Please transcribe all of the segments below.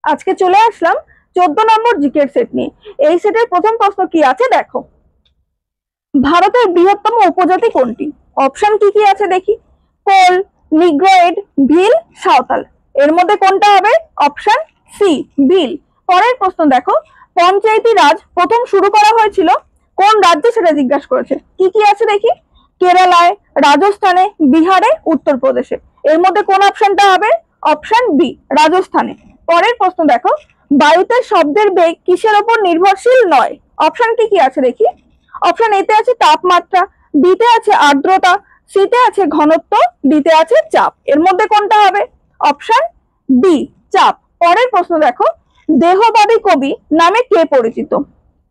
আজকে চলে আসলাম 14 নম্বর জিকের সেট নিয়ে। এই সেটের প্রথম প্রশ্ন কি আছে দেখো। ভারতের বৃহত্তম উপজাতি কোনটি? অপশন কি কি আছে দেখি। কোল, নিগ্রোয়েড, ভিল, সাঁওতাল। এর মধ্যে কোনটা হবে? অপশন সি, ভিল। পরের প্রশ্ন দেখো, পঞ্চায়েতি রাজ প্রথম শুরু করা হয়েছিল কোন রাজ্যে সেটা জিজ্ঞাসা করেছে। কি কি আছে দেখি। কেরালায়, রাজস্থানে, বিহারে, উত্তরপ্রদেশে। এর মধ্যে কোন অপশনটা হবে? অপশন বি, রাজস্থানে। পরের প্রশ্ন দেখো, বায়ুতে শব্দের বেগ কিসের উপর নির্ভরশীল নয়? অপশন কি কি আছে দেখি। অপশন এতে আছে তাপমাত্রা, বিতে আছে আর্দ্রতা, সিতে আছে ঘনত্ব, ডিতে আছে চাপ। এর মধ্যে কোনটা হবে? অপশন ডি, চাপ। পরের প্রশ্ন দেখো, দেহবাদী কবি নামে কে পরিচিত?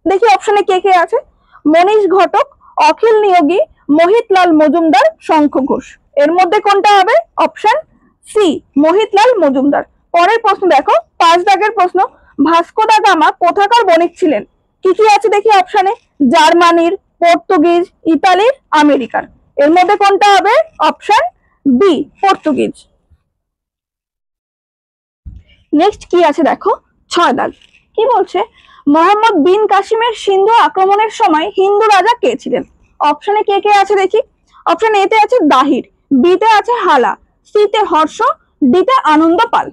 দেখি অপশনে কে কে আছে। মনীষ ঘটক, অখিল নিয়োগী, মোহিতলাল মজুমদার, শঙ্খ ঘোষ। এর মধ্যে কোনটা হবে? Option C, Mohitlal Majumdar. পরের প্রশ্ন দেখো, 5 দাগের প্রশ্ন, ভাস্কো দা গামা কোথাকার বণিক ছিলেন? কি কি আছে দেখি অপশনে। জার্মানির, পর্তুগিজ, ইতালির, আমেরিকার। এর মধ্যে কোনটা হবে? Option B, Portuguese. নেক্সট কি আছে দেখো, 6 দাগ। কি বলছে? মোহাম্মদ বিন কাসিমের সিন্ধু আক্রমণের সময় হিন্দু রাজা কে ছিলেন? অপশনে কে কে আছে দেখি। অপশন এতে আছে দাহির, বিতে আছে হালা, সিতে হর্ষ, ডিতে আনন্দ পাল।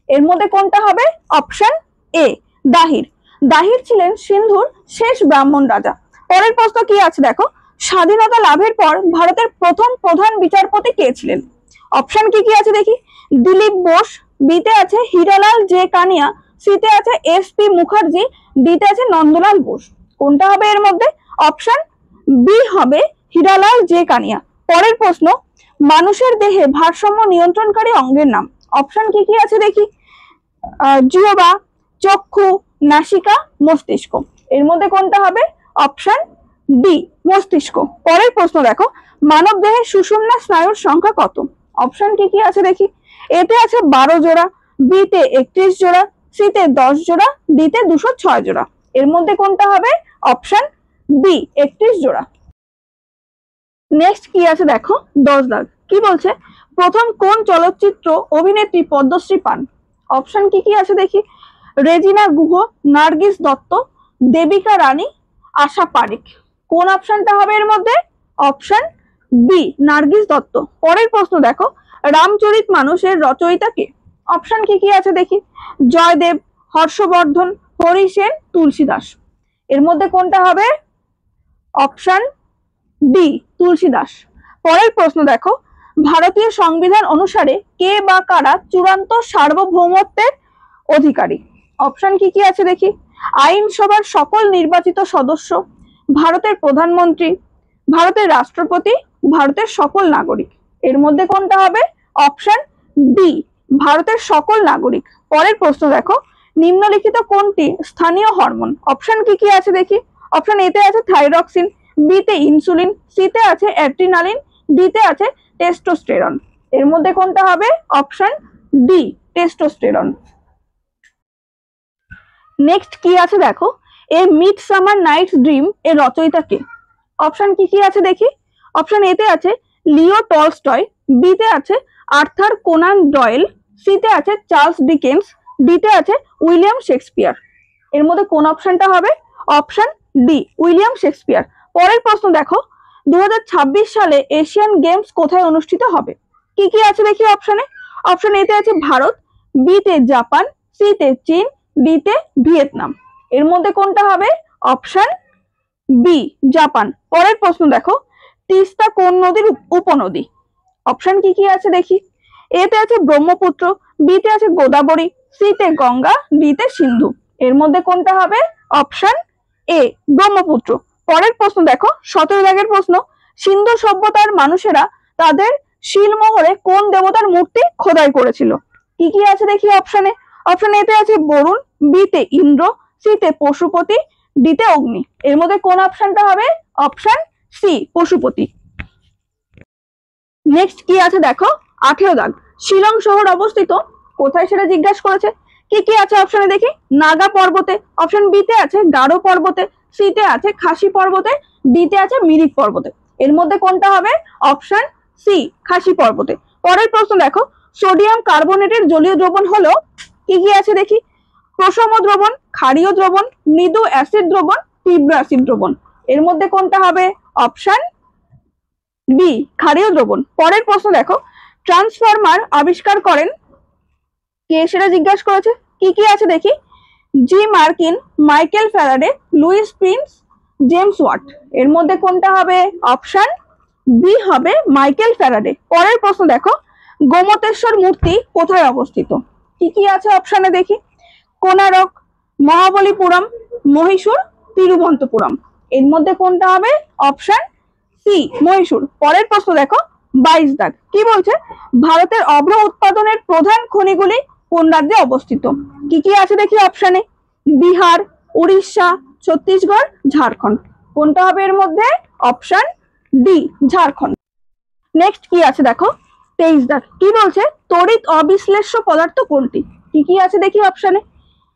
এর মধ্যে কোনটা হবে? অপশন এ, দাহির। দাহির ছিলেন সিন্ধুর শেষ ব্রাহ্মণ রাজা। পরের প্রশ্ন কি আছে দেখো, স্বাধীনতা লাভের পর ভারতের প্রথম প্রধান বিচারপতি কে ছিলেন? অপশন কি কি আছে দেখি। দিলীপ বোস, বিতে আছে হীরালাল জে কানিয়া, সিতে আছে এস পি মুখার্জি, ডিতে আছে নন্দলাল বোস। কোনটা হবে এর মধ্যে? অপশন বি হবে হীরালাল জে কানিয়া। পরের প্রশ্ন, মানুষের দেহে ভারসাম্য নিয়ন্ত্রণকারী অঙ্গের নাম। অপশন কি কি আছে দেখি। জিহ্বা, চক্ষু, নাসিকা, মস্তিষ্ক। এর মধ্যে কোনটা হবে? অপশন ডি, মস্তিষ্ক। পরের প্রশ্ন দেখো, মানব দেহে সুষুম্না স্নায়ুর সংখ্যা কত? অপশন কি কি আছে দেখি। এতে আছে 12 জোড়া, বিতে 31 জোড়া, সিতে 10 জোড়া, ডিতে 206 জোড়া। এর মধ্যে কোনটা হবে? অপশন বি, 31 জোড়া। নেক্সট কি আছে দেখো, 10 দাগ। কি বলছে? প্রথম কোন চলচ্চিত্র অভিনেত্রী পদ্মশ্রী পান? অপশন কি কি আছে দেখি। রেজিনা গুহ, নার্গিস দত্ত, দেবিকা রানী, আশা পারিক। কোন অপশনটা হবে এর মধ্যে? Option B, Nargis Dutt. পরের প্রশ্ন দেখো, রামচরিত মানুষের রচয়িতা কে? অপশন কি কি আছে দেখি। জয়দেব, হর্ষবর্ধন, হরি সেন, তুলসীদাস। এর মধ্যে কোনটা হবে? Option D, Tulsidas. পরের প্রশ্ন দেখো, ভারতীয় সংবিধান অনুসারে কে বা কারা চূড়ান্ত সার্বভৌমত্বের অধিকারী? অপশন কি কি আছে দেখি। আইনসভার সকল নির্বাচিত সদস্য, ভারতের প্রধানমন্ত্রী, ভারতের রাষ্ট্রপতি, ভারতের সকল নাগরিক। এর মধ্যে কোনটা হবে? অপশন ডি, ভারতের সকল নাগরিক। পরের প্রশ্ন দেখো, নিম্নলিখিত কোনটি স্থানীয় হরমোন? অপশন কি কি আছে দেখি। অপশন এতে আছে থাইরক্সিন, বিতে ইনসুলিন, সিতে আছে অ্যাড্রিনালিন, ডিতে আছে টেস্টোস্টেরন। এর মধ্যে কোনটা হবে? Option D, testosterone. নেক্সট কি আছে দেখো, এ মিড সামার নাইটস ড্রিম এর রচয়িতা কে? অপশন কি কি আছে দেখি। অপশন এতে আছে লিও টলস্টয়, বিতে আছে আর্থার কোনান ডয়েল, সিতে আছে চার্লস ডিকেন্স, ডিতে আছে উইলিয়াম শেক্সপিয়ার। এর মধ্যে কোন অপশনটা হবে? Option D, William Shakespeare. পরের প্রশ্ন দেখো, 2026 সালে এশিয়ান গেমস কোথায় অনুষ্ঠিত হবে? কি কি আছে দেখি অপশনে। অপশন এতে আছে ভারত, বিতে জাপান, সিতে চীন, ডিতে ভিয়েতনাম। এর মধ্যে কোনটা হবে? Option B, Japan. পরের প্রশ্ন দেখো, তিস্তা কোন নদীর উপনদী? অপশন কি কি আছে দেখি। এতে আছে ব্রহ্মপুত্র, বিতে আছে গোদাবরী, সিতে গঙ্গা, ডিতে সিন্ধু। এর মধ্যে কোনটা হবে? অপশন এ, ব্রহ্মপুত্র। পরের প্রশ্ন দেখো, 17 দাগের প্রশ্ন, সিন্ধু সভ্যতার মানুষেরা তাদের শিলমোহরে কোন দেবতার মূর্তি খোদাই করেছিল? কি কি আছে দেখি অপশনে। অপশন এতে আছে বরুণ, বিতে ইন্দ্র, সিতে পশুপতি, ডিতে অগ্নি। এর মধ্যে কোন অপশনটা হবে? Option C, Pashupati. নেক্সট কি আছে দেখো, 18 দাগ। শিলং শহর অবস্থিত কোথায় সেটা জিজ্ঞাসা করেছে। কি কি আছে অপশনে দেখি। নাগা পর্বতে, অপশন বিতে আছে গারো পর্বতে, সিতে আছে খাসি পর্বতে, ডিতে আছে মিরিক পর্বতে। এর মধ্যে কোনটা হবে? অপশন সি, খাসি পর্বতে। পরের প্রশ্ন দেখো, সোডিয়াম কার্বনেটের জলীয় দ্রবণ হলো, কি কি আছে দেখি। প্রশম দ্রবণ, ক্ষারীয় দ্রবণ, মৃদু অ্যাসিড দ্রবণ, তীব্র অ্যাসিড দ্রবণ। এর মধ্যে কোনটা হবে? অপশন বি, ক্ষারীয় দ্রবণ। পরের প্রশ্ন দেখো, ট্রান্সফরমার আবিষ্কার করেন কে, সেটা জিজ্ঞাসা করেছে। কি কি আছে দেখি। G Marconi, Michael Faraday, Louis Prince, James Watt. এর মধ্যে কোনটা হবে? অপশন বি হবে মাইকেল ফ্যারাডে। পরের প্রশ্ন দেখো, গোমতেশ্বর মূর্তি কোথায় অবস্থিত? কি কি আছে অপশনে দেখি। কোনারক, মহাবলীপুরম, মহীশূর, তিরুবনন্তপুরম। এর মধ্যে কোনটা হবে? Option C, Mysore. পরের প্রশ্ন দেখো, 22 দাগ। কি বলছে? ভারতের অভ্র উৎপাদনের প্রধান খনিগুলি কোন রাজ্যে অবস্থিত? কি কি আছে দেখি অপশনে। বিহার, উড়িষ্যা, ছত্তিশগড়, ঝাড়খণ্ড। কোনটা হবে এর মধ্যে? Option D, Jharkhand. নেক্সট কি আছে দেখো, 23 দাগ। কি বলছে? তড়িৎ অবিশ্লেষ্য পদার্থ কোনটি? কি কি আছে দেখি অপশনে।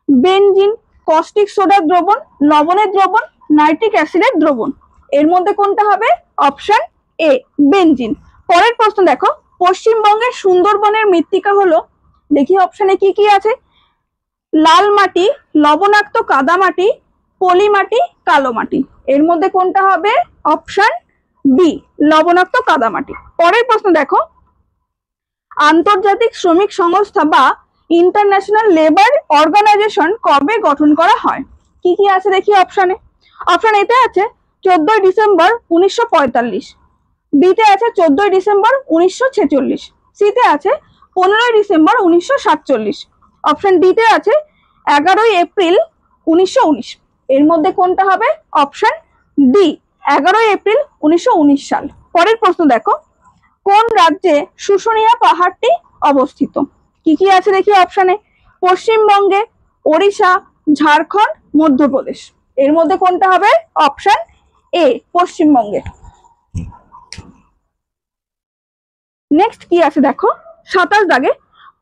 বেনজিন, কস্টিক সোডার দ্রবণ, লবণের দ্রবণ, নাইট্রিক অ্যাসিডের দ্রবণ। এর মধ্যে কোনটা হবে? অপশন এ, বেনজিন। পরের প্রশ্ন দেখো, পশ্চিমবঙ্গের সুন্দরবনের মৃত্তিকা হলো, দেখি অপশনে কি কি আছে। লাল মাটি, লবণাক্ত কাদা মাটি, পলি মাটি, কালো মাটি। এর মধ্যে কোনটা হবে? অপশন বি, লবণাক্ত কাদা মাটি। পরের প্রশ্ন দেখো, আন্তর্জাতিক শ্রমিক সংস্থা বা ইন্টারন্যাশনাল লেবার অর্গানাইজেশন কবে গঠন করা হয়? কি কি আছে দেখি অপশনে। অপশন এতে আছে 14 ডিসেম্বর 1945, বিতে আছে 14 ডিসেম্বর 1946, সিতে আছে 15 ডিসেম্বর 1947, অপশন ডিতে আছে 11 এপ্রিল 1919। এর মধ্যে কোনটা হবে? অপশন ডি, 11 এপ্রিল 1919 সাল। পরের প্রশ্ন দেখো, কোন রাজ্যে শুশুনিয়া পাহাড়টি অবস্থিত? কি কি আছে দেখি অপশনে। পশ্চিমবঙ্গে, ওড়িশা, ঝাড়খণ্ড, মধ্যপ্রদেশ। এর মধ্যে কোনটা হবে? অপশন এ, পশ্চিমবঙ্গে। নেক্সট কি আছে দেখো, 27 দাগে,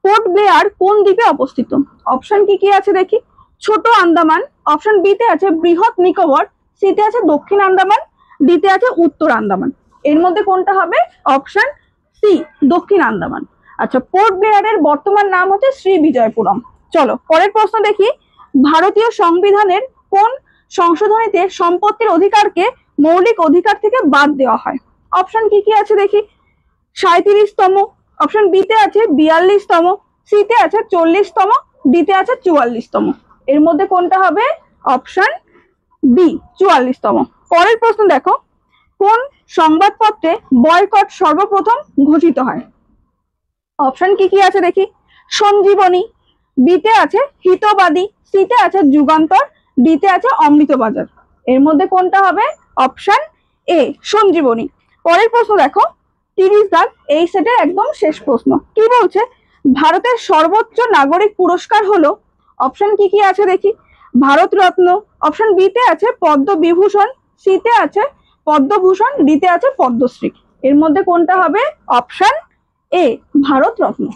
পোর্ট ব্লেয়ার কোন দ্বীপে অবস্থিত? অপশন কি কি আছে দেখি। ছোট আন্দামান, অপশন বিতে আছে বৃহৎ নিকোবর, সিতে আছে দক্ষিণ আন্দামান, ডিতে আছে উত্তর আন্দামান। এর মধ্যে কোনটা হবে? অপশন সি, দক্ষিণ আন্দামান। আচ্ছা, পোর্ট ব্লেয়ারের বর্তমান নাম হচ্ছে শ্রী বিজয়পুরম। চলো পরের প্রশ্ন দেখি, ভারতীয় সংবিধানের কোন সংশোধনীতে সম্পত্তির অধিকারকে মৌলিক অধিকার থেকে বাদ দেওয়া হয়? অপশন কি কি আছে দেখি। 37তম, অপশন বিতে আছে 42তম, সিতে আছে 40তম, ডিতে আছে 44তম। এর মধ্যে কোনটা হবে? অপশন ডি, 44তম। পরের প্রশ্ন দেখো, কোন সংবাদপত্রে বয়কট সর্বপ্রথম ঘোষিত হয়? অপশন কি কি আছে দেখি। সঞ্জীবনী, বিতে আছে হিতবাদী, সিতে আছে যুগান্তর, ডিতে আছে অমৃতবাজার। এর মধ্যে কোনটা হবে? Option A, Sanjivani. পরের প্রশ্ন দেখো, 30 দাগ, এই সেটের একদম শেষ প্রশ্ন। কি বলছে? ভারতের সর্বোচ্চ নাগরিক পুরস্কার হলো, অপশন কি কি আছে দেখি। ভারত রত্ন, অপশন বিতে আছে পদ্মবিভূষণ, সিতে আছে পদ্মভূষণ, ডিতে আছে পদ্মশ্রী। এর মধ্যে কোনটা হবে? অপশন এ, ভারত রত্ন।